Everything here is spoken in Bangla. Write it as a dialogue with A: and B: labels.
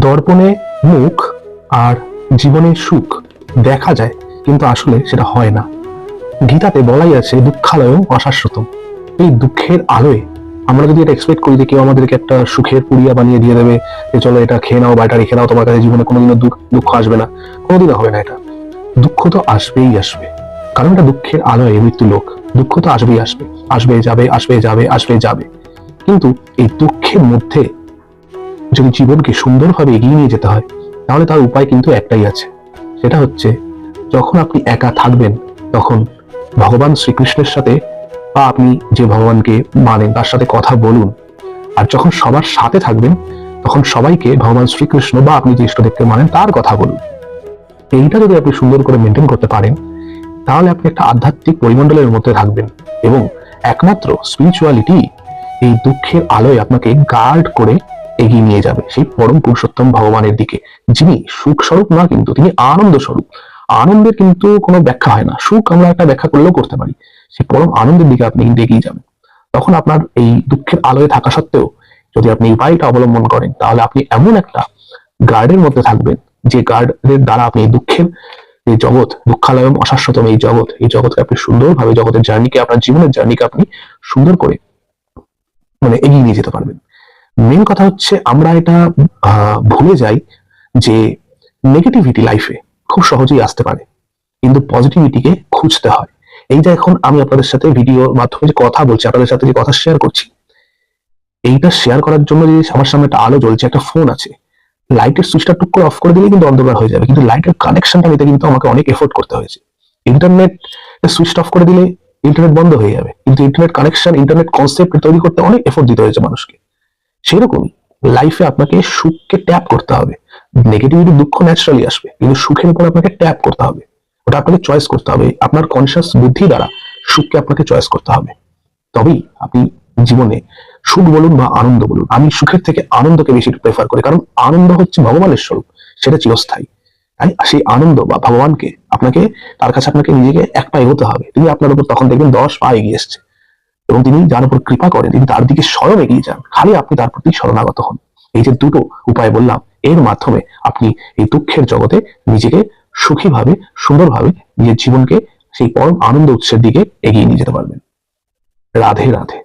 A: দর্পণে মুখ আর জীবনে সুখ দেখা যায়, কিন্তু আসলে সেটা হয় না। গীতাতে বলাই আছে দুঃখালয়ং অশাশ্বতম। এই দুঃখের আলোয় আমরা যদি এটা এক্সপেক্ট করি যে কেউ আমাদেরকে একটা সুখের পুড়িয়া বানিয়ে দিয়ে দেবে, যে চলো এটা খেয়ে নাও বা এটা রেখে নাও, তোমার কাছে জীবনে কোনোদিনও দুঃখ আসবে না, কোনোদিনও হবে না। এটা দুঃখ তো আসবেই আসবে, কারণ এটা দুঃখের আলোয় মৃত্যু লোক। দুঃখ তো আসবেই আসবে, আসবে যাবে, আসবে যাবে, আসবে যাবে। কিন্তু এই দুঃখের মধ্যে যদি জীবনকে সুন্দরভাবে এগিয়ে নিয়ে যেতে হয়, তাহলে তার উপায় কিন্তু একটাই আছে। সেটা হচ্ছে, যখন আপনি একা থাকবেন তখন ভগবান শ্রীকৃষ্ণের সাথে বা আপনি যে ভগবানকে মানেন তার সাথে কথা বলুন। আর যখন সবার সাথে থাকবেন তখন সবাইকে ভগবান শ্রীকৃষ্ণ বা আপনি যে ইষ্টদেবকে মানেন তার কথা বলুন। এইটা যদি আপনি সুন্দর করে মেনটেন করতে পারেন, তাহলে আপনি একটা আধ্যাত্মিক পরিমণ্ডলের মধ্যে থাকবেন এবং একমাত্র স্পিরিচুয়ালিটি এই দুঃখের আলোয় আপনাকে গার্ড করে এগিয়ে নিয়ে যাবে সেই পরম পুরুষোত্তম ভগবানের দিকে, যিনি সুখ স্বরূপ না, কিন্তু তিনি আনন্দ স্বরূপ। আনন্দের কিন্তু কোনো ব্যাখ্যা হয় না, সুখ আমরা একটা ব্যাখ্যা করলেও করতে পারি। সেই পরম আনন্দের দিকে আপনি এগিয়ে যাবেন। তখন আপনার এই দুঃখের আলোয় থাকা সত্ত্বেও যদি আপনি এই উপায়টা অবলম্বন করেন, তাহলে আপনি এমন একটা গার্ডের মধ্যে থাকবেন, যে গার্ডের দ্বারা আপনি এই দুঃখের এই জগৎ, দুঃখালয়ম অশাশ্বতম এই জগৎকে আপনি সুন্দরভাবে, জগতের জার্নিকে, আপনার জীবনের জার্নিকে আপনি সুন্দর করে এগিয়ে নিয়ে যেতে পারবেন। মেন কথা হচ্ছে, আমরা এটা ভুলে যাই যে নেগেটিভিটি লাইফে খুব সহজেই আসতে পারে, কিন্তু পজিটিভিটিকে খুঁজতে হয়। এই যে এখন আমি আপনাদের সাথে ভিডিওর মাধ্যমে যে কথা বলছি, আপনাদের সাথে যে কথা শেয়ার করছি, এইটা শেয়ার করার জন্য যে আমার সামনে একটা আলো জ্বলছে, একটা ফোন আছে, লাইটের সুইচটা টুক করে অফ করে দিলেই কিন্তু অন্ধকার হয়ে যাবে, কিন্তু লাইটের কানেকশনটা নিতে কিন্তু আমাকে অনেক এফোর্ট করতে হয়েছে। ইন্টারনেট সুইচ অফ করে দিলে ইন্টারনেট বন্ধ হয়ে যাবে, কিন্তু ইন্টারনেট কানেকশন, ইন্টারনেট কনসেপ্ট তৈরি করতে অনেক এফোর্ট দিতে হয়েছে মানুষকে। সেরকমই লাইফে আপনাকে সুখকে ট্যাপ করতে হবে। নেগেটিভিটি, দুঃখ ন্যাচারালি আসবে, কিন্তু সুখের উপর আপনাকে ট্যাপ করতে হবে। ওটা আপনাকে চয়েস করতে হবে, আপনার কনসিয়াস বুদ্ধি দ্বারা সুখকে আপনাকে চয়েস করতে হবে। তবেই আপনি জীবনে সুখ বলুন বা আনন্দ বলুন, আমি সুখের থেকে আনন্দকে বেশি প্রেফার করি, কারণ আনন্দ হচ্ছে ভগবানের স্বরূপ, সেটা চিরস্থায়ী। তাই সেই আনন্দ বা ভগবানকে আপনাকে, তার কাছে আপনাকে নিজেকে এক পা এগোতে হবে। তিনি আপনার উপর তখন দেখবেন 10 পা এগিয়ে এসছে, এবং তিনি যার উপর কৃপা করেন তিনি তার দিকে স্বয়ং এগিয়ে যান, খালি আপনি তার প্রতি শরণাগত হন। এই যে দুটো উপায় বললাম, এর মাধ্যমে আপনি এই দুঃখের জগতে নিজেকে সুখীভাবে, সুন্দরভাবে নিজের জীবনকে সেই পরম আনন্দ উৎসের দিকে এগিয়ে নিয়ে যেতে পারবেন। রাধে রাধে।